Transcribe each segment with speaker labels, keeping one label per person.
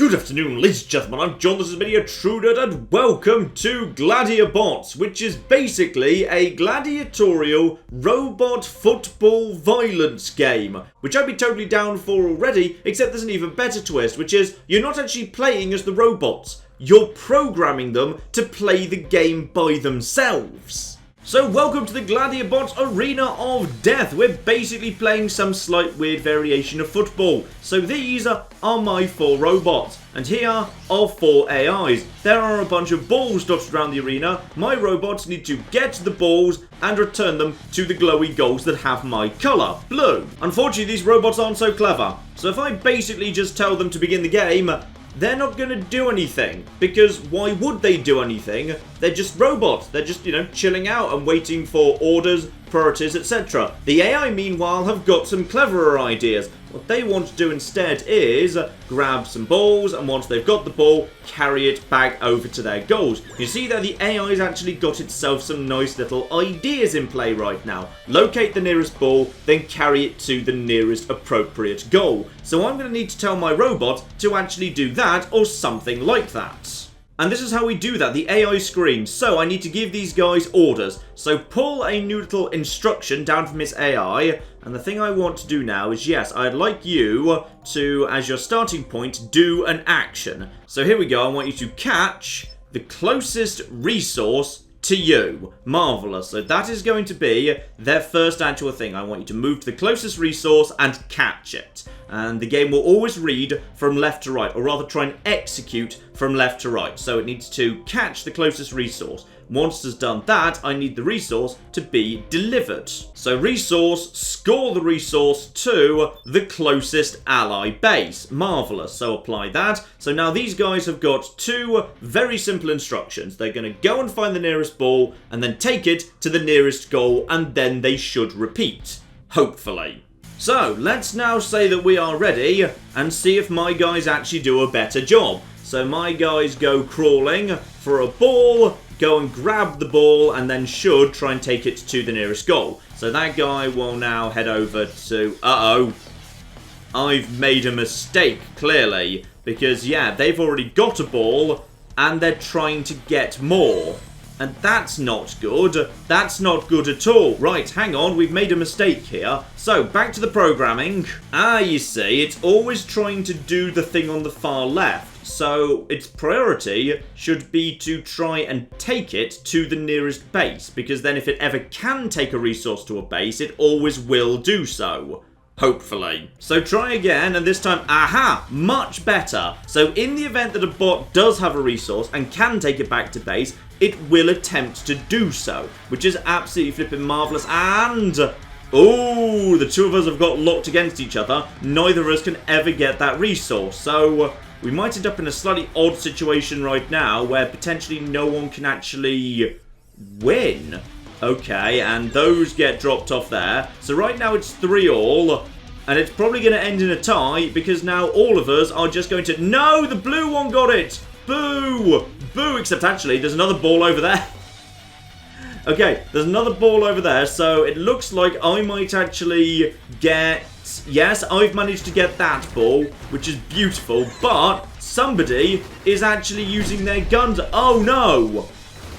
Speaker 1: Good afternoon, ladies and gentlemen, I'm John, this is Media Trudert, and welcome to Gladiabots, which is basically a gladiatorial robot football violence game, which I'd be totally down for already, except there's an even better twist, which is you're not actually playing as the robots, you're programming them to play the game by themselves. So welcome to the Gladiabots Arena of Death. We're basically playing some slight weird variation of football. So these are my 4 robots, and here are 4 AIs. There are a bunch of balls dotted around the arena. My robots need to get the balls and return them to the glowy goals that have my colour, blue. Unfortunately, these robots aren't so clever. So if I basically just tell them to begin the game, they're not going to do anything, because why would they do anything? They're just robots. They're just, chilling out and waiting for orders, priorities, etc. The AI, meanwhile, have got some cleverer ideas. What they want to do instead is grab some balls, and once they've got the ball, carry it back over to their goals. You see that the AI's actually got itself some nice little ideas in play right now. Locate the nearest ball, then carry it to the nearest appropriate goal. So I'm going to need to tell my robot to actually do that, or something like that. And this is how we do that, the AI screams. So I need to give these guys orders. So pull a new little instruction down from its AI. And the thing I want to do now is, yes, I'd like you to, as your starting point, do an action. So here we go, I want you to catch the closest resource to you. Marvellous. So that is going to be their first actual thing. I want you to move to the closest resource and catch it. And the game will always read from left to right, or rather try and execute from left to right. So it needs to catch the closest resource. Once it's done that, I need the resource to be delivered. So resource, score the resource to the closest ally base. Marvellous. So apply that. So now these guys have got 2 very simple instructions. They're going to go and find the nearest ball, and then take it to the nearest goal, and then they should repeat. Hopefully. So, let's now say that we are ready, and see if my guys actually do a better job. So my guys go crawling for a ball, go and grab the ball, and then should try and take it to the nearest goal. So that guy will now head over to... Uh-oh. I've made a mistake, clearly. Because, yeah, they've already got a ball, and they're trying to get more. And that's not good. That's not good at all. Right, hang on, we've made a mistake here. So, back to the programming. You see, it's always trying to do the thing on the far left. So, its priority should be to try and take it to the nearest base. Because then if it ever can take a resource to a base, it always will do so. Hopefully. So try again, and this time, aha, much better. So in the event that a bot does have a resource and can take it back to base, it will attempt to do so, which is absolutely flipping marvellous. And, oh, the 2 of us have got locked against each other. Neither of us can ever get that resource. So we might end up in a slightly odd situation right now where potentially no one can actually win. Okay, and those get dropped off there. So right now it's 3-all, and it's probably going to end in a tie, because now all of us are just going to... No, the blue one got it! Boo! Boo! Except actually, there's another ball over there. Okay, there's another ball over there, so it looks like I might actually get... Yes, I've managed to get that ball, which is beautiful, but somebody is actually using their guns. Oh no!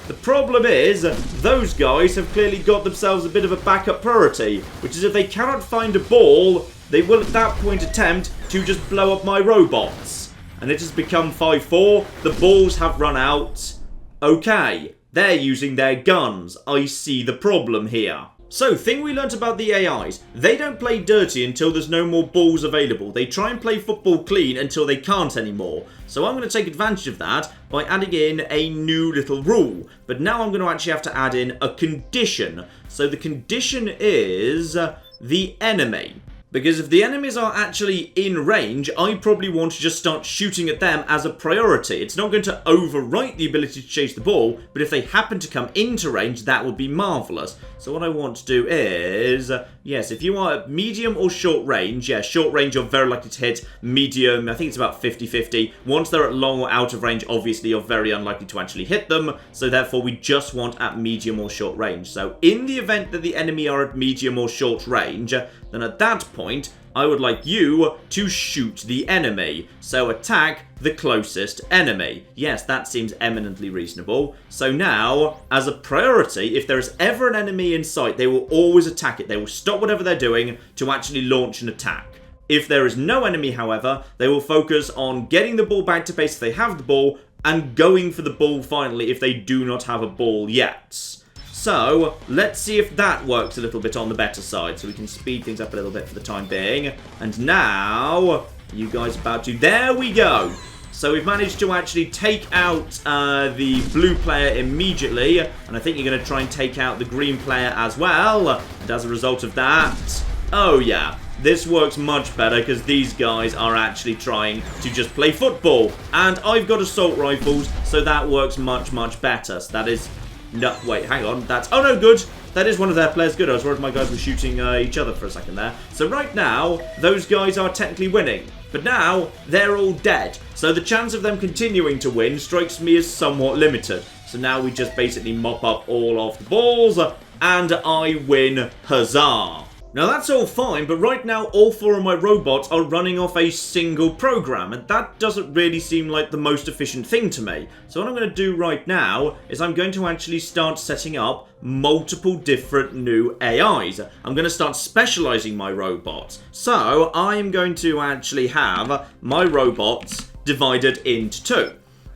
Speaker 1: The problem is, those guys have clearly got themselves a bit of a backup priority, which is if they cannot find a ball, they will at that point attempt to just blow up my robots. And it has become 5-4, the balls have run out. Okay, they're using their guns. I see the problem here. So, thing we learnt about the AIs, they don't play dirty until there's no more balls available. They try and play football clean until they can't anymore. So I'm going to take advantage of that by adding in a new little rule. But now I'm going to actually have to add in a condition. So the condition is the enemy. Because if the enemies are actually in range, I probably want to just start shooting at them as a priority. It's not going to overwrite the ability to chase the ball, but if they happen to come into range, that would be marvellous. So what I want to do is, yes, if you are at medium or short range, yeah, short range you're very likely to hit, medium, I think it's about 50-50. Once they're at long or out of range, obviously you're very unlikely to actually hit them, so therefore we just want at medium or short range. So in the event that the enemy are at medium or short range, then at that point, I would like you to shoot the enemy. So attack the closest enemy. Yes, that seems eminently reasonable. So now, as a priority, if there is ever an enemy in sight, they will always attack it. They will stop whatever they're doing to actually launch an attack. If there is no enemy, however, they will focus on getting the ball back to base if they have the ball, and going for the ball finally if they do not have a ball yet. So, let's see if that works a little bit on the better side, so we can speed things up a little bit for the time being. And now, you guys about to... There we go! So we've managed to actually take out the blue player immediately, and I think you're going to try and take out the green player as well. And as a result of that... Oh yeah, this works much better because these guys are actually trying to just play football. And I've got assault rifles, so that works much, much better. So that is... No, wait, hang on. That's... Oh, no, good. That is one of their players. Good. I was worried my guys were shooting each other for a second there. So right now, those guys are technically winning. But now, they're all dead. So the chance of them continuing to win strikes me as somewhat limited. So now we just basically mop up all of the balls. And I win. Huzzah. Now that's all fine, but right now all 4 of my robots are running off a single program, and that doesn't really seem like the most efficient thing to me. So what I'm going to do right now is I'm going to actually start setting up multiple different new AIs. I'm going to start specializing my robots. So I'm going to actually have my robots divided into 2.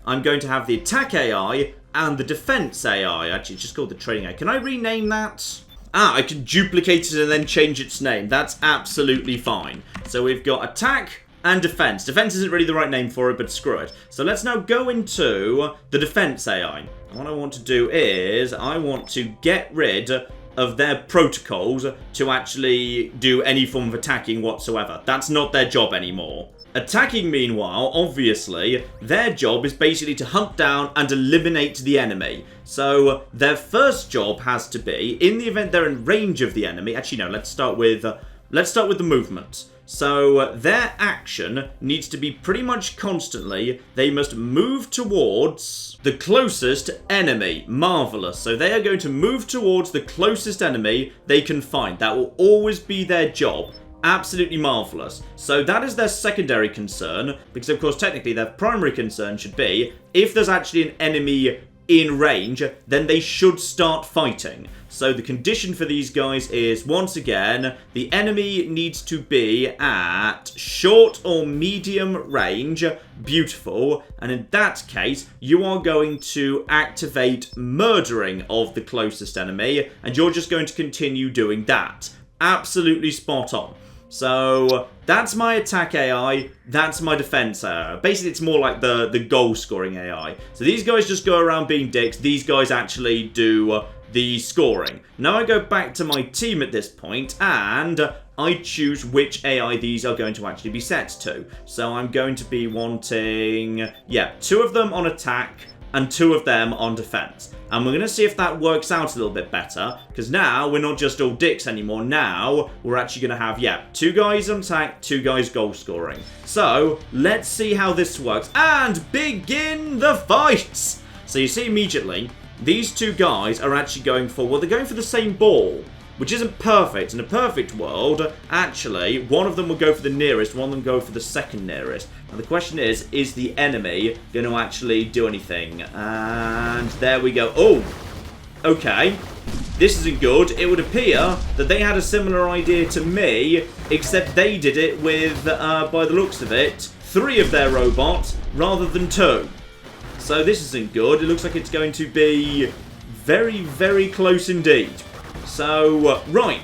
Speaker 1: I'm going to have the attack AI and the defense AI. Actually, it's just called the training AI. Can I rename that? Ah, I can duplicate it and then change its name. That's absolutely fine. So we've got attack and defense. Defense isn't really the right name for it, but screw it. So let's now go into the defense AI. And what I want to do is I want to get rid of their protocols to actually do any form of attacking whatsoever. That's not their job anymore. Attacking, meanwhile, obviously, their job is basically to hunt down and eliminate the enemy. So their first job has to be, in the event they're in range of the enemy... Actually, no, let's start with the movement. So their action needs to be pretty much constantly, they must move towards the closest enemy. Marvelous. So they are going to move towards the closest enemy they can find. That will always be their job. Absolutely marvellous. So that is their secondary concern, because of course technically their primary concern should be, if there's actually an enemy in range, then they should start fighting. So the condition for these guys is, once again, the enemy needs to be at short or medium range. Beautiful. And in that case, you are going to activate murdering of the closest enemy, and you're just going to continue doing that. Absolutely spot on. So that's my attack AI, that's my defense AI. Basically, it's more like the goal scoring AI. So these guys just go around being dicks, these guys actually do the scoring. Now I go back to my team at this point, and I choose which AI these are going to actually be set to. So I'm going to be wanting, 2 of them on attack, and 2 of them on defense. And we're going to see if that works out a little bit better, because now we're not just all dicks anymore. Now we're actually going to have, 2 guys on attack, 2 guys goal scoring. So let's see how this works, and begin the fights! So you see immediately, these 2 guys are actually going for, well, they're going for the same ball, which isn't perfect. In a perfect world, actually, one of them will go for the nearest, one of them go for the second nearest. Now the question is the enemy going to actually do anything? And there we go. Oh, okay. This isn't good. It would appear that they had a similar idea to me, except they did it with, by the looks of it, 3 of their robots rather than 2. So this isn't good. It looks like it's going to be very, very close indeed. So, right,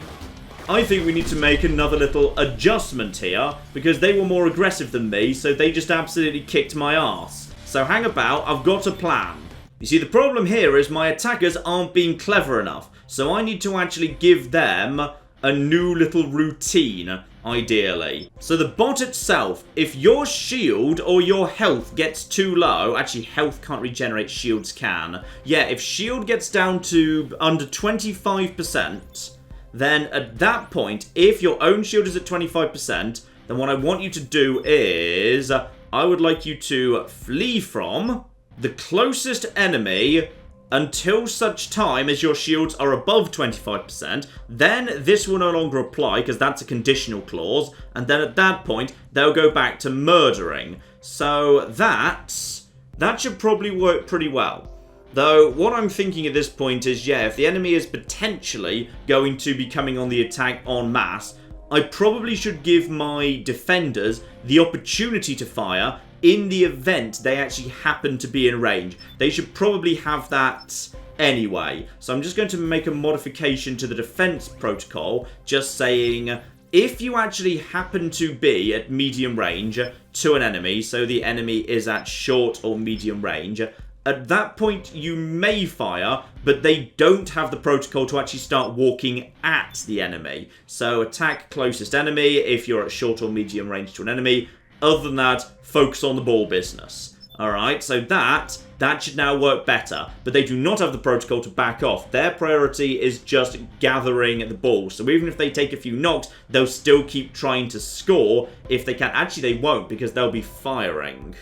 Speaker 1: I think we need to make another little adjustment here, because they were more aggressive than me, so they just absolutely kicked my ass. So hang about, I've got a plan. You see, the problem here is my attackers aren't being clever enough, so I need to actually give them a new little routine, ideally. So the bot itself, if your shield or your health gets too low, actually health can't regenerate, shields can. Yeah, if shield gets down to under 25%, then at that point, if your own shield is at 25%, then what I want you to do is, I would like you to flee from the closest enemy until such time as your shields are above 25%. Then this will no longer apply because that's a conditional clause. And then at that point, they'll go back to murdering. So that should probably work pretty well. Though, what I'm thinking at this point is, yeah, if the enemy is potentially going to be coming on the attack en masse, I probably should give my defenders the opportunity to fire in the event they actually happen to be in range. They should probably have that anyway. So I'm just going to make a modification to the defense protocol, just saying, if you actually happen to be at medium range to an enemy, so the enemy is at short or medium range, at that point you may fire, but they don't have the protocol to actually start walking at the enemy. So attack closest enemy if you're at short or medium range to an enemy. Other than that, focus on the ball business. Alright, so that should now work better. But they do not have the protocol to back off. Their priority is just gathering the ball. So even if they take a few knocks, they'll still keep trying to score if they can. Actually, they won't because they'll be firing.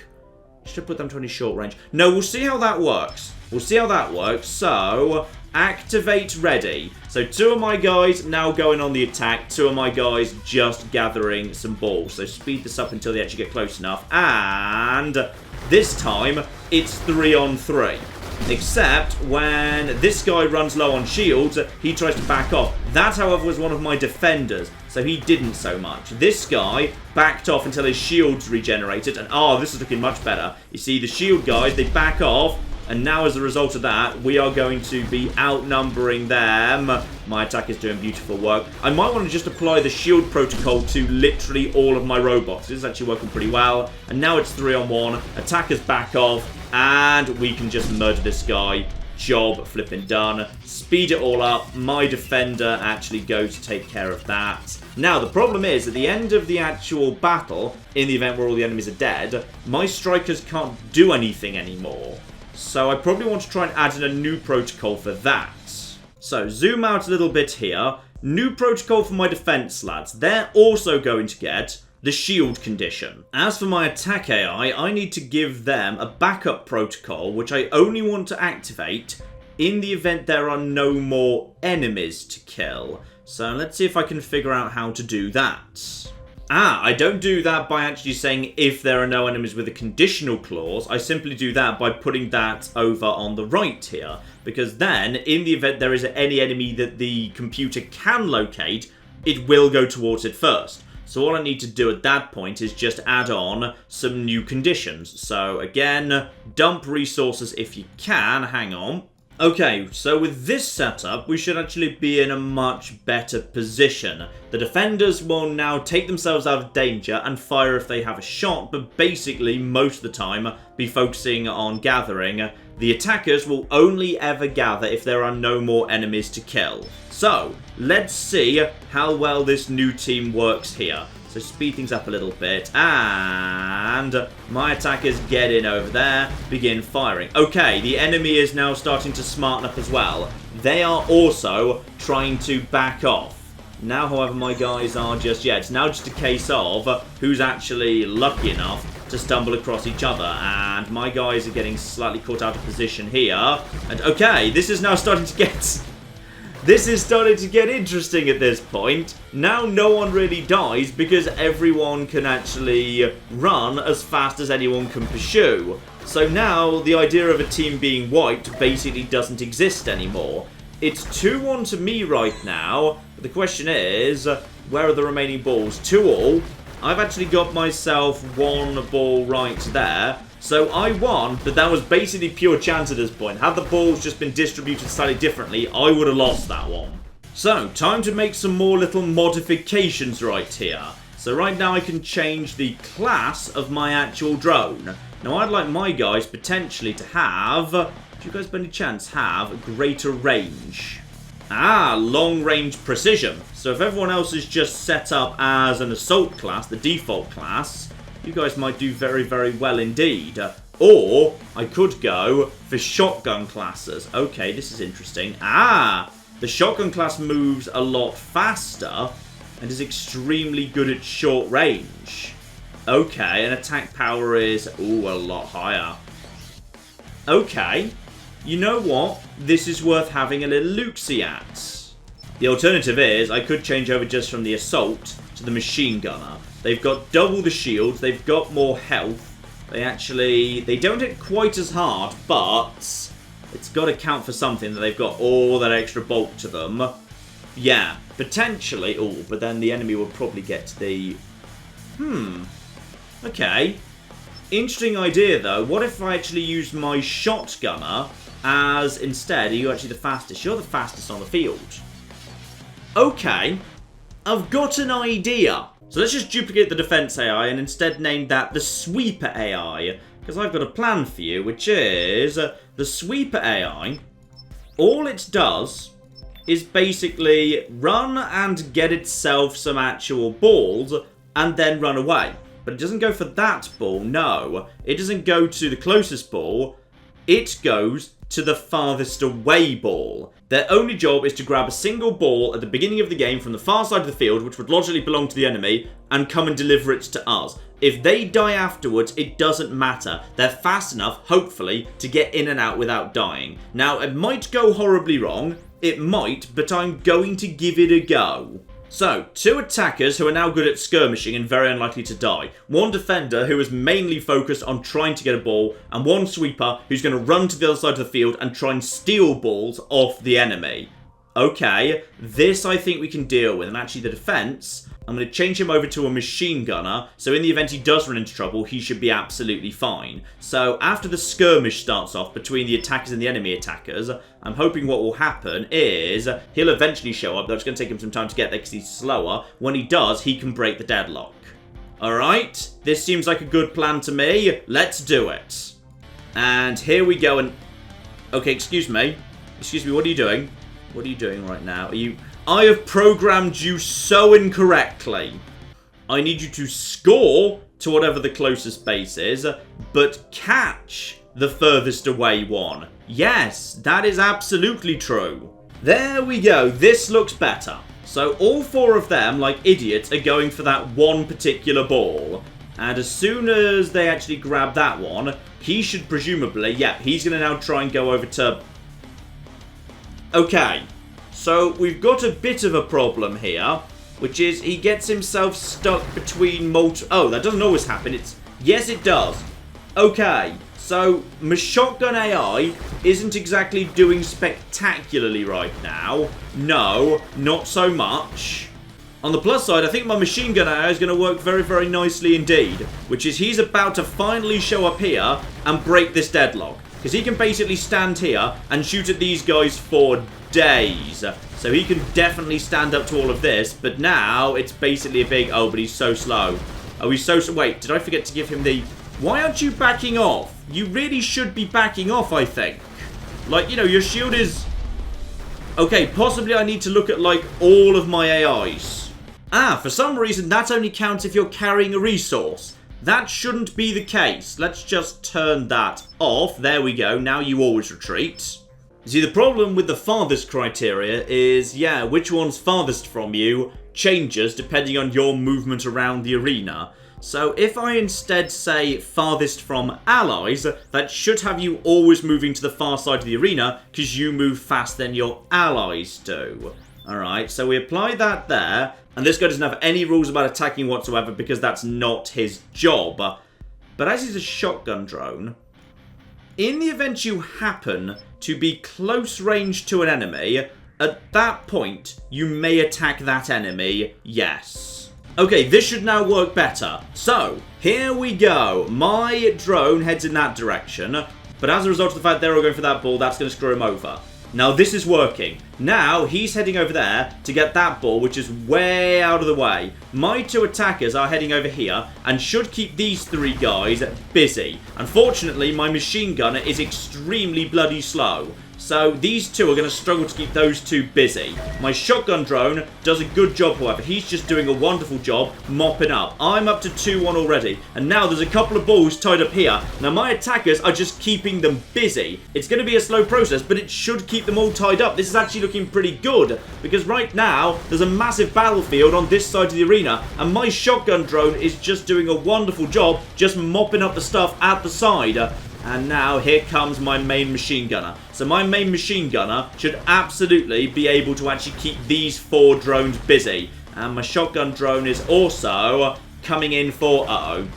Speaker 1: Should put them to any short range. No, we'll see how that works. We'll see how that works. So, activate ready. So 2 of my guys now going on the attack. 2 of my guys just gathering some balls. So speed this up until they actually get close enough. And this time, it's 3 on 3. Except when this guy runs low on shields, he tries to back off. That, however, was one of my defenders, so he didn't so much. This guy backed off until his shields regenerated, and this is looking much better. You see, the shield guys, they back off, and now as a result of that, we are going to be outnumbering them. My attack is doing beautiful work. I might want to just apply the shield protocol to literally all of my robots. This is actually working pretty well. And now it's 3 on 1. Attackers back off. And we can just murder this guy. Job flipping done. Speed it all up. My defender actually goes to take care of that. Now, the problem is, at the end of the actual battle, in the event where all the enemies are dead, my strikers can't do anything anymore. So I probably want to try and add in a new protocol for that. So, zoom out a little bit here. New protocol for my defense lads. They're also going to get the shield condition. As for my attack AI, I need to give them a backup protocol, which I only want to activate in the event there are no more enemies to kill. So let's see if I can figure out how to do that. I don't do that by actually saying if there are no enemies with a conditional clause. I simply do that by putting that over on the right here. Because then, in the event there is any enemy that the computer can locate, it will go towards it first. So all I need to do at that point is just add on some new conditions. So again, dump resources if you can. Hang on. Okay, so with this setup, we should actually be in a much better position. The defenders will now take themselves out of danger and fire if they have a shot, but basically, most of the time, be focusing on gathering. The attackers will only ever gather if there are no more enemies to kill. So, let's see how well this new team works here. So speed things up a little bit, and my attackers get in over there, begin firing. Okay, the enemy is now starting to smarten up as well. They are also trying to back off. Now, however, my guys are it's now just a case of who's actually lucky enough to stumble across each other, and my guys are getting slightly caught out of position here. And okay, this is now starting to get... This is starting to get interesting at this point. Now no one really dies because everyone can actually run as fast as anyone can pursue. So now the idea of a team being wiped basically doesn't exist anymore. It's 2-1 to me right now. But the question is, where are the remaining balls? 2 all. I've actually got myself 1 ball right there. So I won, but that was basically pure chance at this point. Had the balls just been distributed slightly differently, I would have lost that one. So, time to make some more little modifications right here. So right now I can change the class of my actual drone. Now I'd like my guys potentially to have, do you guys by any chance have greater range? Long range precision. So if everyone else is just set up as an assault class, the default class, you guys might do very, very well indeed. Or I could go for shotgun classes. Okay, this is interesting. The shotgun class moves a lot faster and is extremely good at short range. Okay, and attack power is, a lot higher. Okay. you know what? This is worth having a little look-see at. The alternative is I could change over just from the assault to the machine gunner. They've got double the shields. They've got more health. They don't hit quite as hard, but it's got to count for something that they've got all that extra bulk to them. Yeah, potentially. Oh, but then the enemy will probably get to the... Okay. Interesting idea, though. What if I actually used my shotgunner as instead... Are you actually the fastest? You're the fastest on the field. Okay. I've got an idea. So let's just duplicate the defense AI and instead name that the sweeper AI. Because I've got a plan for you, which is the sweeper AI. All it does is basically run and get itself some actual balls and then run away. But it doesn't go for that ball, no. It doesn't go to the closest ball. It goes to the farthest away ball. Their only job is to grab a single ball at the beginning of the game from the far side of the field, which would logically belong to the enemy, and come and deliver it to us. If they die afterwards, it doesn't matter. They're fast enough, hopefully, to get in and out without dying. Now, it might go horribly wrong. It might, but I'm going to give it a go. So, 2 attackers who are now good at skirmishing and very unlikely to die. 1 defender who is mainly focused on trying to get a ball. And 1 sweeper who's going to run to the other side of the field and try and steal balls off the enemy. Okay, this I think we can deal with. And actually the defense, I'm going to change him over to a machine gunner. So in the event he does run into trouble, he should be absolutely fine. So after the skirmish starts off between the attackers and the enemy attackers, I'm hoping what will happen is he'll eventually show up. Though it's going to take him some time to get there because he's slower. When he does, he can break the deadlock. Alright, this seems like a good plan to me. Let's do it. And here we go. And okay, excuse me. Excuse me, what are you doing? What are you doing right now? I have programmed you so incorrectly. I need you to score to whatever the closest base is, but catch the furthest away one. Yes, that is absolutely true. There we go. This looks better. So all 4 of them, like idiots, are going for that one particular ball. And as soon as they actually grab that one, he should presumably... Yeah, he's going to now try and go over to... Okay, so we've got a bit of a problem here, which is he gets himself stuck between Oh, that doesn't always happen. Yes, it does. Okay, so my shotgun AI isn't exactly doing spectacularly right now. No, not so much. On the plus side, I think my machine gun AI is going to work very, very nicely indeed, which is he's about to finally show up here and break this deadlock. Because he can basically stand here and shoot at these guys for days. So he can definitely stand up to all of this. But now it's basically a big... Oh, but he's so slow. Oh, he's so... Wait, did I forget to give him the... Why aren't you backing off? You really should be backing off, I think. Like, you know, your shield is... Okay, possibly I need to look at, like, all of my AIs. Ah, for some reason, that only counts if you're carrying a resource. That shouldn't be the case. Let's just turn that off. There we go. Now you always retreat. See, the problem with the farthest criteria is, yeah, which one's farthest from you changes depending on your movement around the arena. So if I instead say farthest from allies, that should have you always moving to the far side of the arena because you move faster than your allies do. Alright, so we apply that there. And this guy doesn't have any rules about attacking whatsoever because that's not his job. But as he's a shotgun drone, in the event you happen to be close range to an enemy, at that point, you may attack that enemy, yes. Okay, this should now work better. So, here we go. My drone heads in that direction, but as a result of the fact they're all going for that ball, that's going to screw him over. Now, this is working. Now, he's heading over there to get that ball, which is way out of the way. My 2 attackers are heading over here and should keep these 3 guys busy. Unfortunately, my machine gunner is extremely bloody slow. So these 2 are going to struggle to keep those 2 busy. My shotgun drone does a good job, however. He's just doing a wonderful job mopping up. I'm up to 2-1 already. And now there's a couple of balls tied up here. Now my attackers are just keeping them busy. It's going to be a slow process, but it should keep them all tied up. This is actually looking pretty good. Because right now, there's a massive battlefield on this side of the arena. And my shotgun drone is just doing a wonderful job just mopping up the stuff at the side. And now here comes my main machine gunner. So my main machine gunner should absolutely be able to actually keep these 4 drones busy. And my shotgun drone is also coming in for... Uh-oh.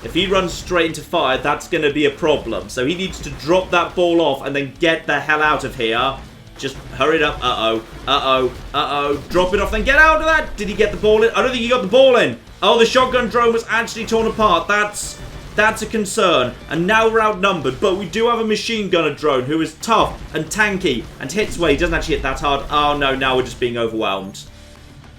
Speaker 1: If he runs straight into fire, that's going to be a problem. So he needs to drop that ball off and then get the hell out of here. Just hurry it up. Uh-oh. Uh-oh. Uh-oh. Drop it off, then get out of that. Did he get the ball in? I don't think he got the ball in. Oh, the shotgun drone was actually torn apart. That's a concern. And now we're outnumbered. But we do have a machine gunner drone who is tough and tanky and hits well. He doesn't actually hit that hard. Oh, no. Now we're just being overwhelmed.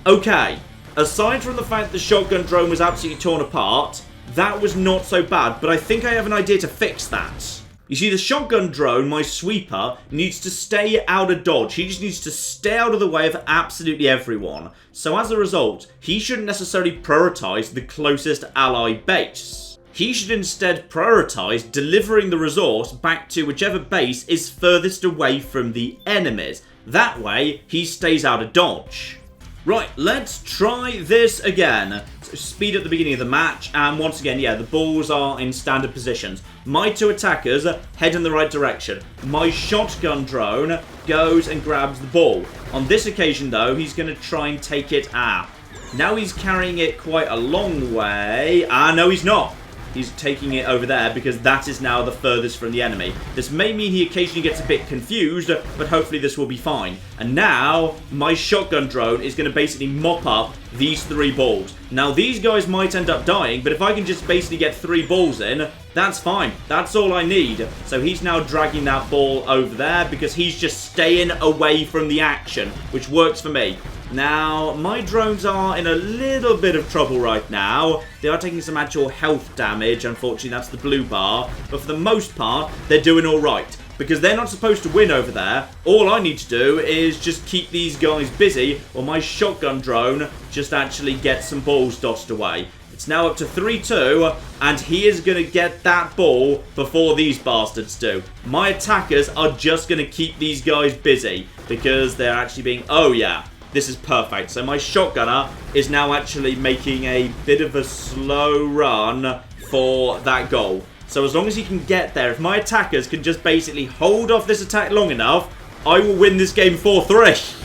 Speaker 1: Okay. Aside from the fact the shotgun drone was absolutely torn apart, that was not so bad. But I think I have an idea to fix that. You see, the shotgun drone, my sweeper, needs to stay out of dodge. He just needs to stay out of the way of absolutely everyone. So as a result, he shouldn't necessarily prioritize the closest ally base. He should instead prioritize delivering the resource back to whichever base is furthest away from the enemies. That way, he stays out of dodge. Right, let's try this again. So speed at the beginning of the match, and once again, yeah, the balls are in standard positions. My 2 attackers head in the right direction. My shotgun drone goes and grabs the ball. On this occasion, though, he's going to try and take it. Now he's carrying it quite a long way. No, he's not. He's taking it over there because that is now the furthest from the enemy. This may mean he occasionally gets a bit confused, but hopefully this will be fine. And now, my shotgun drone is going to basically mop up these 3 balls. Now, these guys might end up dying, but if I can just basically get 3 balls in, that's fine. That's all I need. So he's now dragging that ball over there because he's just staying away from the action, which works for me. Now, my drones are in a little bit of trouble right now. They are taking some actual health damage. Unfortunately, that's the blue bar. But for the most part, they're doing all right. Because they're not supposed to win over there. All I need to do is just keep these guys busy, while my shotgun drone just actually gets some balls dotted away. It's now up to 3-2, and he is going to get that ball before these bastards do. My attackers are just going to keep these guys busy, because they're actually being... Oh, yeah. This is perfect. So my shotgunner is now actually making a bit of a slow run for that goal. So as long as he can get there, if my attackers can just basically hold off this attack long enough, I will win this game 4-3.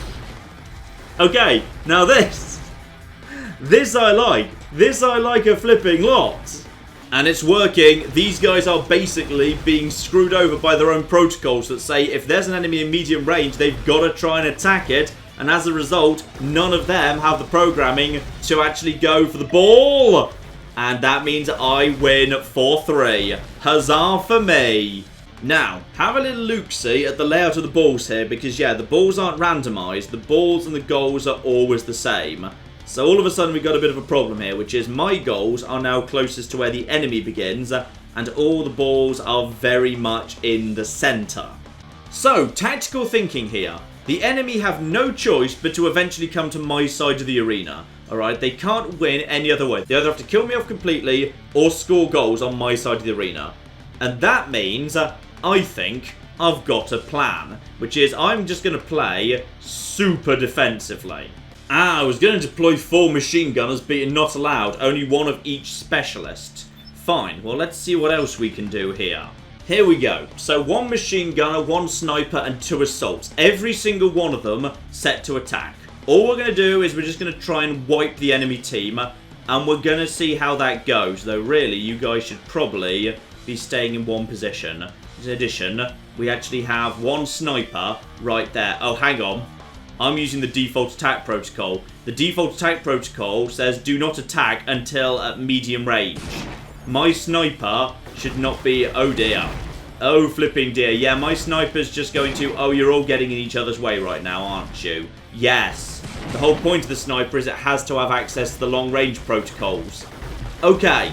Speaker 1: Okay, now this I like. This I like a flipping lot. And it's working. These guys are basically being screwed over by their own protocols that say if there's an enemy in medium range, they've got to try and attack it. And as a result, none of them have the programming to actually go for the ball. And that means I win 4-3. Huzzah for me. Now, have a little look-see at the layout of the balls here. Because, yeah, the balls aren't randomised. The balls and the goals are always the same. So all of a sudden we've got a bit of a problem here. Which is my goals are now closest to where the enemy begins. And all the balls are very much in the centre. So, tactical thinking here. The enemy have no choice but to eventually come to my side of the arena. Alright, they can't win any other way. They either have to kill me off completely or score goals on my side of the arena. And that means, I think, I've got a plan. Which is, I'm just going to play super defensively. I was going to deploy 4 machine gunners, being not allowed. Only 1 of each specialist. Fine, well let's see what else we can do here. Here we go. So 1 machine gunner, 1 sniper, and 2 assaults. Every single one of them set to attack. All we're going to do is we're just going to try and wipe the enemy team. And we're going to see how that goes. Though really, you guys should probably be staying in one position. In addition, we actually have 1 sniper right there. Oh, hang on. I'm using the default attack protocol. The default attack protocol says do not attack until at medium range. My sniper should not be... Oh dear. Oh flipping dear. Yeah, my sniper's just going to... Oh, you're all getting in each other's way right now, aren't you? Yes. The whole point of the sniper is it has to have access to the long range protocols. Okay.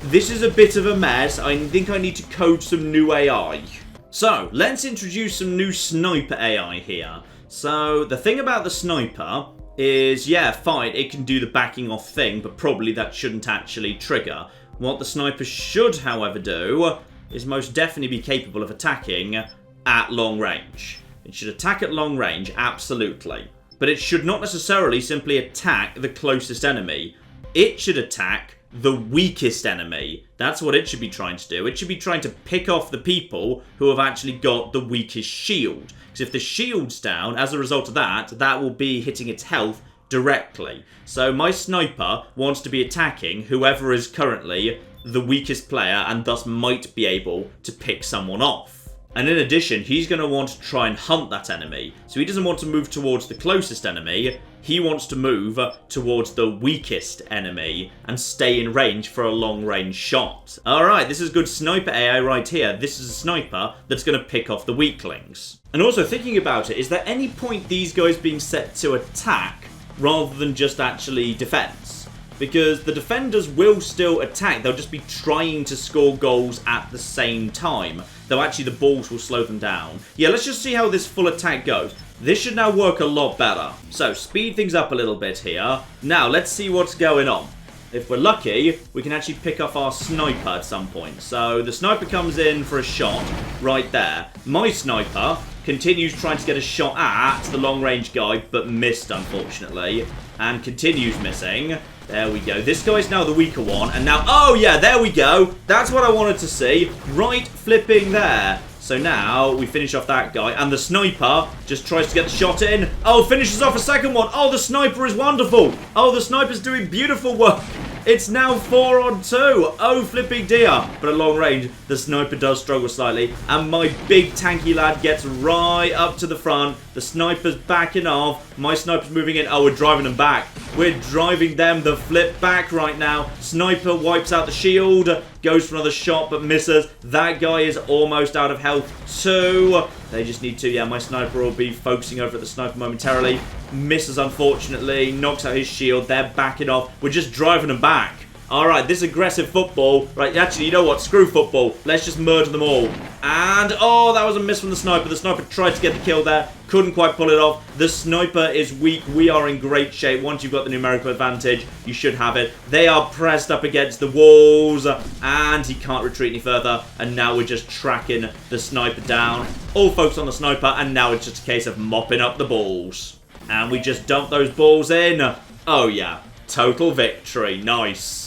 Speaker 1: This is a bit of a mess. I think I need to code some new AI. So, let's introduce some new sniper AI here. So, the thing about the sniper is, yeah, fine, it can do the backing off thing, but probably that shouldn't actually trigger. What the sniper should, however, do is most definitely be capable of attacking at long range. It should attack at long range, absolutely. But it should not necessarily simply attack the closest enemy. It should attack the weakest enemy. That's what it should be trying to do. It should be trying to pick off the people who have actually got the weakest shield. Because if the shield's down, as a result of that, that will be hitting its health directly. So my sniper wants to be attacking whoever is currently the weakest player and thus might be able to pick someone off. And in addition, he's going to want to try and hunt that enemy. So he doesn't want to move towards the closest enemy. He wants to move towards the weakest enemy and stay in range for a long-range shot. Alright, this is good sniper AI right here. This is a sniper that's going to pick off the weaklings. And also, thinking about it, is there any point these guys being set to attack rather than just actually defense? Because the defenders will still attack, they'll just be trying to score goals at the same time. Though actually the balls will slow them down. Yeah, let's just see how this full attack goes. This should now work a lot better. So, speed things up a little bit here. Now, let's see what's going on. If we're lucky, we can actually pick off our sniper at some point. So, the sniper comes in for a shot right there. My sniper continues trying to get a shot at the long-range guy, but missed, unfortunately. And continues missing. There we go. This guy's now the weaker one. And now, oh yeah, there we go. That's what I wanted to see. Right flipping there. So now we finish off that guy. And the sniper just tries to get the shot in. Oh, finishes off a second one. Oh, the sniper is wonderful. Oh, the sniper's doing beautiful work. It's now 4 on 2. Oh, flipping dear. But at long range, the sniper does struggle slightly. And my big tanky lad gets right up to the front. The sniper's backing off. My sniper's moving in. Oh, we're driving them back. We're driving them the flip back right now. Sniper wipes out the shield. Goes for another shot, but misses. That guy is almost out of health too. They just need to. Yeah, my sniper will be focusing over at the sniper momentarily. Misses, unfortunately. Knocks out his shield. They're backing off. We're just driving them back. Alright, this aggressive football. Right, actually, you know what? Screw football. Let's just murder them all. And, oh, that was a miss from the sniper. The sniper tried to get the kill there. Couldn't quite pull it off. The sniper is weak. We are in great shape. Once you've got the numerical advantage, you should have it. They are pressed up against the walls. And he can't retreat any further. And now we're just tracking the sniper down. All focus on the sniper. And now it's just a case of mopping up the balls. And we just dump those balls in. Oh, yeah. Total victory. Nice.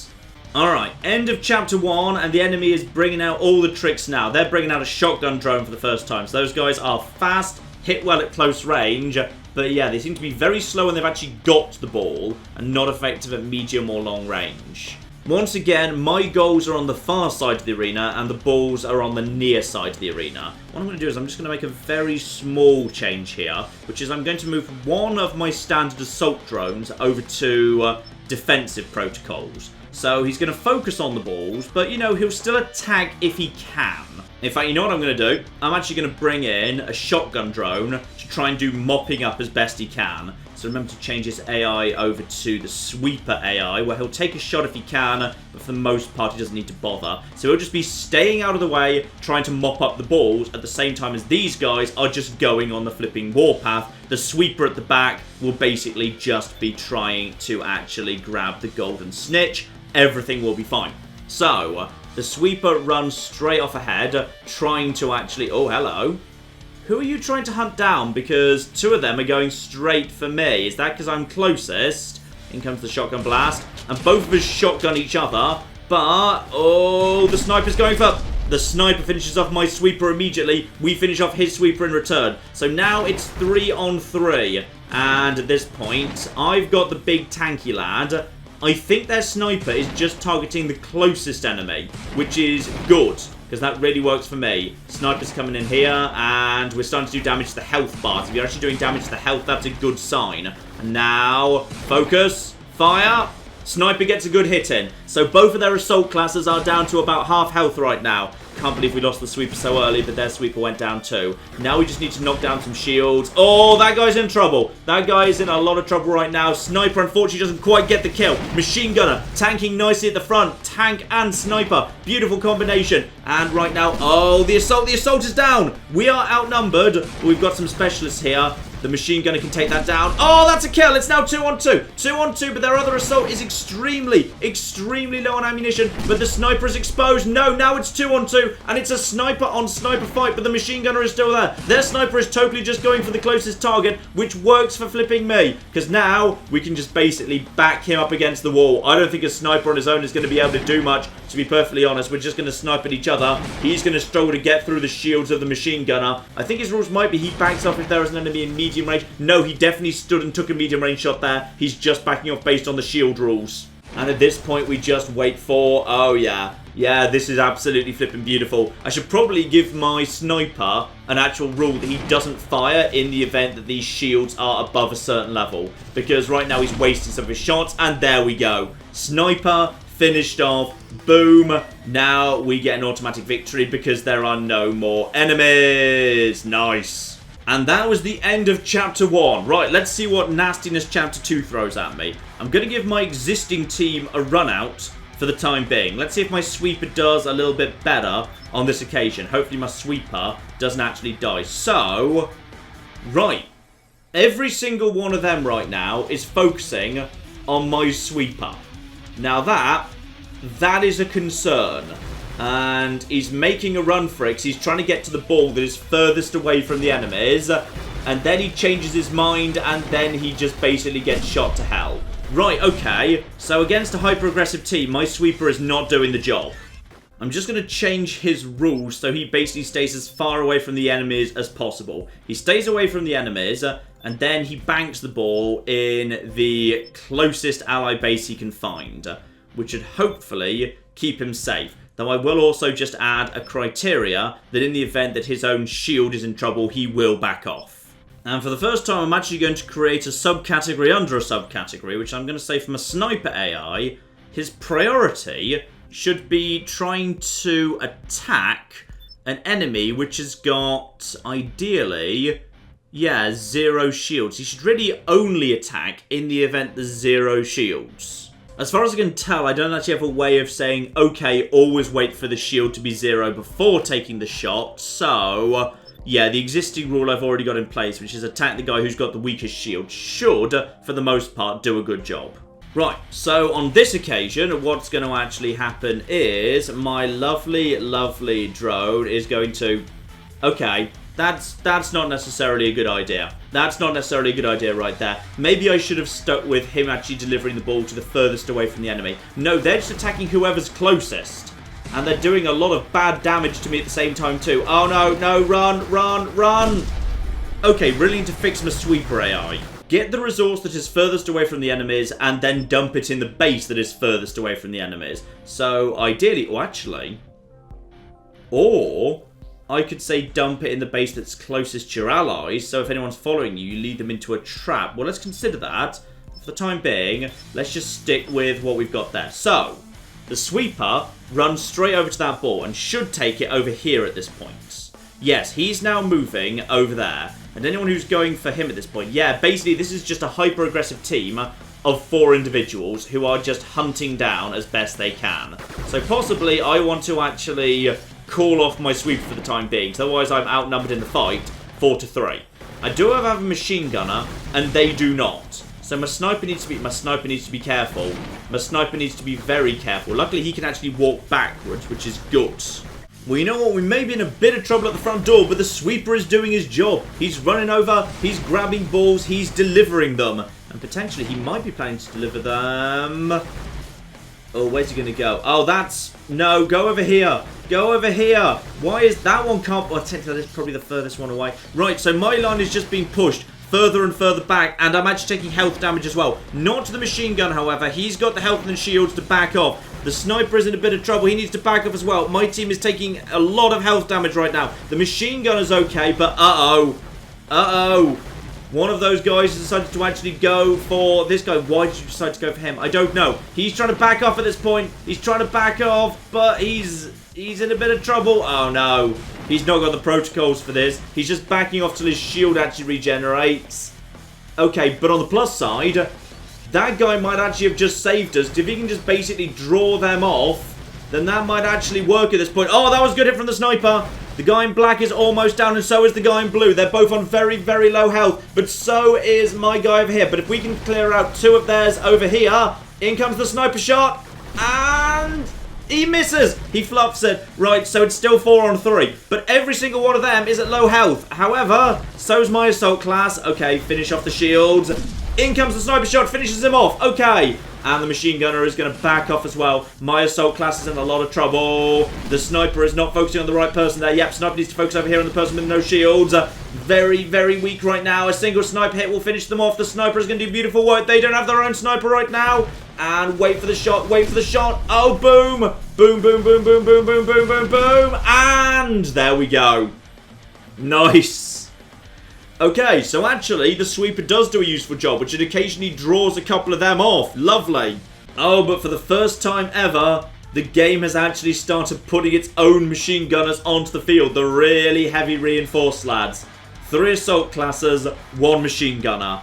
Speaker 1: Alright, end of chapter 1, and the enemy is bringing out all the tricks now. They're bringing out a shotgun drone for the first time. So those guys are fast, hit well at close range, but yeah, they seem to be very slow when they've actually got the ball, and not effective at medium or long range. Once again, my goals are on the far side of the arena, and the balls are on the near side of the arena. What I'm going to do is I'm just going to make a very small change here, which is I'm going to move one of my standard assault drones over to defensive protocols. So he's going to focus on the balls, but, you know, he'll still attack if he can. In fact, you know what I'm going to do? I'm actually going to bring in a shotgun drone to try and do mopping up as best he can. So remember to change his AI over to the sweeper AI, where he'll take a shot if he can, but for the most part he doesn't need to bother. So he'll just be staying out of the way, trying to mop up the balls, at the same time as these guys are just going on the flipping warpath. The sweeper at the back will basically just be trying to actually grab the golden snitch. Everything will be fine. So, the sweeper runs straight off ahead, trying to actually... Oh, hello. Who are you trying to hunt down? Because two of them are going straight for me. Is that because I'm closest? In comes the shotgun blast. And both of us shotgun each other. But, oh, the sniper's going for... The sniper finishes off my sweeper immediately. We finish off his sweeper in return. So now it's 3 on 3. And at this point, I've got the big tanky lad. I think their sniper is just targeting the closest enemy, which is good, because that really works for me. Sniper's coming in here, and we're starting to do damage to the health bar. So if you're actually doing damage to the health, that's a good sign. And now, focus, fire. Sniper gets a good hit in. So both of their assault classes are down to about half health right now. Can't believe we lost the sweeper so early, but their sweeper went down too. Now we just need to knock down some shields. Oh, that guy's in trouble. That guy is in a lot of trouble right now. Sniper, unfortunately, doesn't quite get the kill. Machine gunner, tanking nicely at the front. Tank and sniper. Beautiful combination. And right now, oh, the assault is down. We are outnumbered. We've got some specialists here. The machine gunner can take that down. Oh, that's a kill. It's now 2 on 2. 2 on 2, but their other assault is extremely low on ammunition. But the sniper is exposed. No, now it's 2 on 2, and it's a sniper on sniper fight, but the machine gunner is still there. Their sniper is totally just going for the closest target, which works for flipping me, because now we can just basically back him up against the wall. I don't think a sniper on his own is going to be able to do much, to be perfectly honest. We're just going to snipe at each other. He's going to struggle to get through the shields of the machine gunner. I think his rules might be he backs off if there is an enemy in medium range. No, he definitely stood and took a medium range shot there. He's just backing off based on the shield rules. And at this point, we just wait for... Oh, yeah. Yeah, this is absolutely flipping beautiful. I should probably give my sniper an actual rule that he doesn't fire in the event that these shields are above a certain level. Because right now he's wasting some of his shots. And there we go. Sniper finished off. Boom. Now we get an automatic victory because there are no more enemies. Nice. And that was the end of Chapter 1. Right, let's see what nastiness Chapter 2 throws at me. I'm going to give my existing team a run out for the time being. Let's see if my sweeper does a little bit better on this occasion. Hopefully my sweeper doesn't actually die. So, right. Every single one of them right now is focusing on my sweeper. Now that is a concern. And he's making a run for it because he's trying to get to the ball that is furthest away from the enemies. And then he changes his mind and then he just basically gets shot to hell. Right, okay. So against a hyper-aggressive team, my sweeper is not doing the job. I'm just going to change his rules so he basically stays as far away from the enemies as possible. He stays away from the enemies and then he banks the ball in the closest ally base he can find, which should hopefully keep him safe. Though I will also just add a criteria that in the event that his own shield is in trouble, he will back off. And for the first time, I'm actually going to create a subcategory under a subcategory, which I'm going to say from a sniper AI, his priority should be trying to attack an enemy which has got, ideally, yeah, 0 shields. He should really only attack in the event there's 0 shields. As far as I can tell, I don't actually have a way of saying, okay, always wait for the shield to be 0 before taking the shot. So, yeah, the existing rule I've already got in place, which is attack the guy who's got the weakest shield, should, for the most part, do a good job. Right, so on this occasion, what's going to actually happen is my lovely, lovely drone is going to... Okay, that's not necessarily a good idea. That's not necessarily a good idea right there. Maybe I should have stuck with him actually delivering the ball to the furthest away from the enemy. No, they're just attacking whoever's closest. And they're doing a lot of bad damage to me at the same time too. Oh no, no, run, run, run! Okay, really need to fix my sweeper AI. Get the resource that is furthest away from the enemies and then dump it in the base that is furthest away from the enemies. So, ideally, or actually... Or... I could say dump it in the base that's closest to your allies, so if anyone's following you, you lead them into a trap. Well, let's consider that. For the time being, let's just stick with what we've got there. So, the sweeper runs straight over to that ball and should take it over here at this point. Yes, he's now moving over there. And anyone who's going for him at this point, yeah, basically this is just a hyper-aggressive team of 4 individuals who are just hunting down as best they can. So possibly I want to actually... call off my sweep for the time being, so otherwise I'm outnumbered in the fight 4-3. I do have a machine gunner, and they do not. So my sniper needs to be careful. My sniper needs to be very careful. Luckily he can actually walk backwards, which is good. Well, you know what? We may be in a bit of trouble at the front door, but the sweeper is doing his job. He's running over, he's grabbing balls, he's delivering them. And potentially he might be planning to deliver them... Oh, where's he going to go? Oh, that's... No, go over here. Go over here. Why is that one can't... Well, technically, that's probably the furthest one away. Right, so my line is just being pushed further and further back, and I'm actually taking health damage as well. Not to the machine gun, however. He's got the health and shields to back off. The sniper is in a bit of trouble. He needs to back off as well. My team is taking a lot of health damage right now. The machine gun is okay, but uh-oh. Uh-oh. One of those guys decided to actually go for this guy. Why did you decide to go for him? I don't know. He's trying to back off at this point. He's trying to back off, but he's in a bit of trouble. Oh, no. He's not got the protocols for this. He's just backing off till his shield actually regenerates. Okay, but on the plus side, that guy might actually have just saved us. If he can just basically draw them off, then that might actually work at this point. Oh, that was a good hit from the sniper. The guy in black is almost down, and so is the guy in blue. They're both on very, very low health, but so is my guy over here. But if we can clear out 2 of theirs over here, in comes the sniper shot, and he misses. He fluffs it. Right, so it's still 4 on 3, but every single one of them is at low health. However, so's my assault class. Okay, finish off the shields. In comes the sniper shot, finishes him off. Okay. And the machine gunner is going to back off as well. My assault class is in a lot of trouble. The sniper is not focusing on the right person there. Yep, sniper needs to focus over here on the person with no shields. Very, very weak right now. A single sniper hit will finish them off. The sniper is going to do beautiful work. They don't have their own sniper right now. And wait for the shot, wait for the shot. Oh, boom. Boom, boom, boom, boom, boom, boom, boom, boom, boom. And there we go. Nice. Okay, so actually, the sweeper does do a useful job, which it occasionally draws a couple of them off. Lovely. Oh, but for the first time ever, the game has actually started putting its own machine gunners onto the field. The really heavy reinforced lads. 3 assault classes, 1 machine gunner.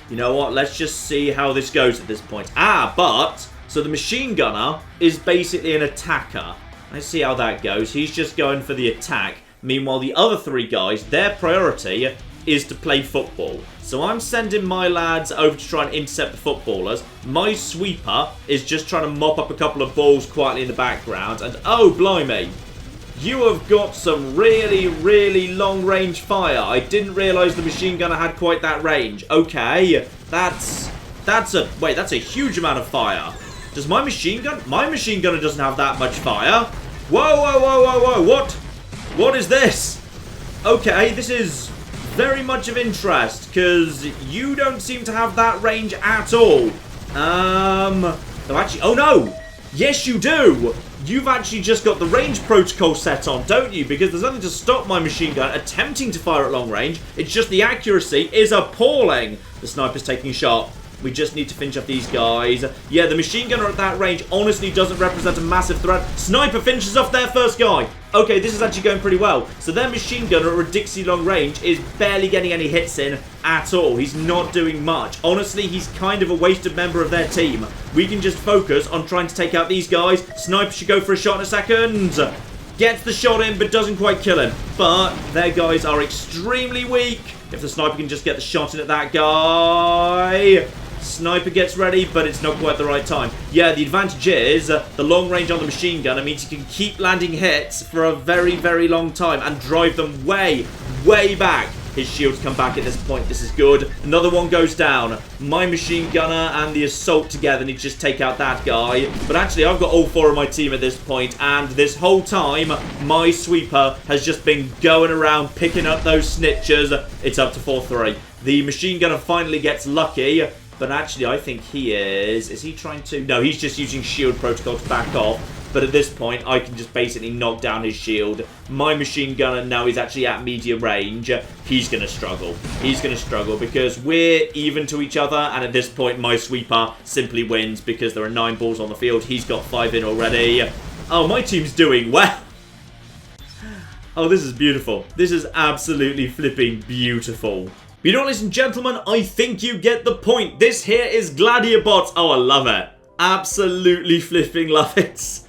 Speaker 1: You know what? Let's just see how this goes at this point. So the machine gunner is basically an attacker. Let's see how that goes. He's just going for the attack. Meanwhile, the other 3 guys, their priority is to play football. So I'm sending my lads over to try and intercept the footballers. My sweeper is just trying to mop up a couple of balls quietly in the background. And oh, blimey. You have got some really, really long-range fire. I didn't realise the machine gunner had quite that range. Okay, that's a huge amount of fire. Does my machine gun? My machine gunner doesn't have that much fire. Whoa, whoa, whoa, whoa, whoa. What is this? Okay, this is very much of interest, because you don't seem to have that range at all. Actually, oh no! Yes, you do! You've actually just got the range protocol set on, don't you? Because there's nothing to stop my machine gun attempting to fire at long range. It's just the accuracy is appalling. The sniper's taking a shot. We just need to finish up these guys. Yeah, the machine gunner at that range honestly doesn't represent a massive threat. Sniper finishes off their first guy. Okay, this is actually going pretty well. So their machine gunner at ridiculously long range is barely getting any hits in at all. He's not doing much. Honestly, he's kind of a wasted member of their team. We can just focus on trying to take out these guys. Sniper should go for a shot in a second. Gets the shot in, but doesn't quite kill him. But their guys are extremely weak. If the sniper can just get the shot in at that guy. Sniper gets ready, but it's not quite the right time. Yeah, the advantage is the long range on the machine gunner means you can keep landing hits for a very, very long time and drive them way, way back. His shields come back at this point. This is good. Another one goes down. My machine gunner and the assault together need to just take out that guy. But actually, I've got all 4 of my team at this point, and this whole time, my sweeper has just been going around picking up those snitchers. It's up to 4-3. The machine gunner finally gets lucky. But actually, I think he is... Is he trying to... No, he's just using shield protocol to back off. But at this point, I can just basically knock down his shield. My machine gunner, now he's actually at medium range. He's going to struggle. He's going to struggle because we're even to each other. And at this point, my sweeper simply wins because there are 9 balls on the field. He's got 5 in already. Oh, my team's doing well. Oh, this is beautiful. This is absolutely flipping beautiful. You know, ladies and gentlemen, I think you get the point. This here is Gladiabots. Oh, I love it. Absolutely flipping love it.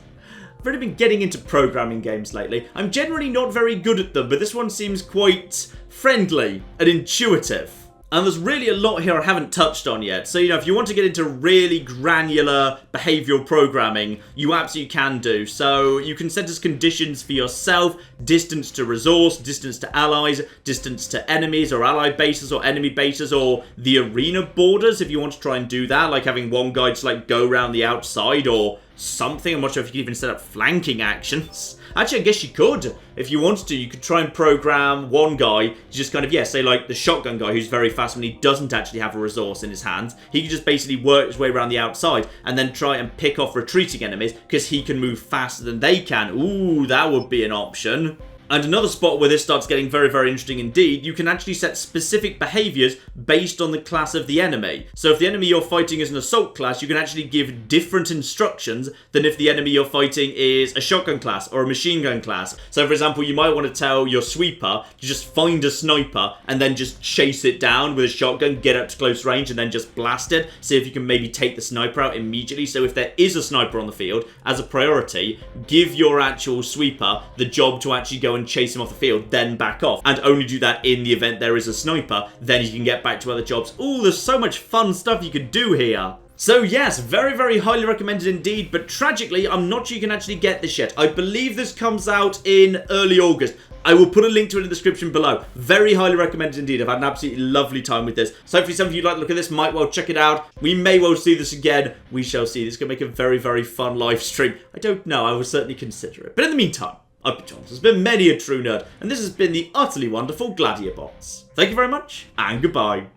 Speaker 1: I've really been getting into programming games lately. I'm generally not very good at them, but this one seems quite friendly and intuitive. And there's really a lot here I haven't touched on yet. So, you know, if you want to get into really granular behavioral programming, you absolutely can do. So you can set as conditions for yourself, distance to resource, distance to allies, distance to enemies or ally bases or enemy bases, or the arena borders if you want to try and do that, like having one guy just like go around the outside or something. I'm not sure if you can even set up flanking actions. Actually, I guess you could. If you wanted to, you could try and program one guy to just kind of, yeah, say like the shotgun guy who's very fast when he doesn't actually have a resource in his hands. He can just basically work his way around the outside and then try and pick off retreating enemies because he can move faster than they can. Ooh, that would be an option. And another spot where this starts getting very, very interesting indeed, you can actually set specific behaviors based on the class of the enemy. So if the enemy you're fighting is an assault class, you can actually give different instructions than if the enemy you're fighting is a shotgun class or a machine gun class. So for example, you might want to tell your sweeper to just find a sniper and then just chase it down with a shotgun, get up to close range and then just blast it. See if you can maybe take the sniper out immediately. So if there is a sniper on the field, as a priority, give your actual sweeper the job to actually go go and chase him off the field, then back off, and only do that in the event there is a sniper. Then you can get back to other jobs. Ooh, there's so much fun stuff you can do here. So yes, very, very highly recommended indeed, but tragically, I'm not sure you can actually get this yet. I believe this comes out in early August. I will put a link to it in the description below. Very highly recommended indeed. I've had an absolutely lovely time with this. So hopefully some of you like the look at this, might well check it out. We may well see this again. We shall see. This is going to make a very, very fun live stream. I don't know. I will certainly consider it. But in the meantime, I've been John. This has been many a true nerd, and this has been the utterly wonderful Gladiabots. Thank you very much, and goodbye.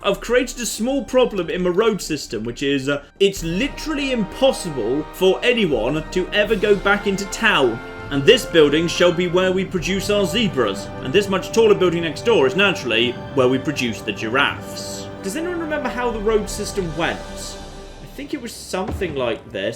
Speaker 1: I've created a small problem in my road system, which is it's literally impossible for anyone to ever go back into town. And this building shall be where we produce our zebras. And this much taller building next door is naturally where we produce the giraffes. Does anyone remember how the road system went? I think it was something like this.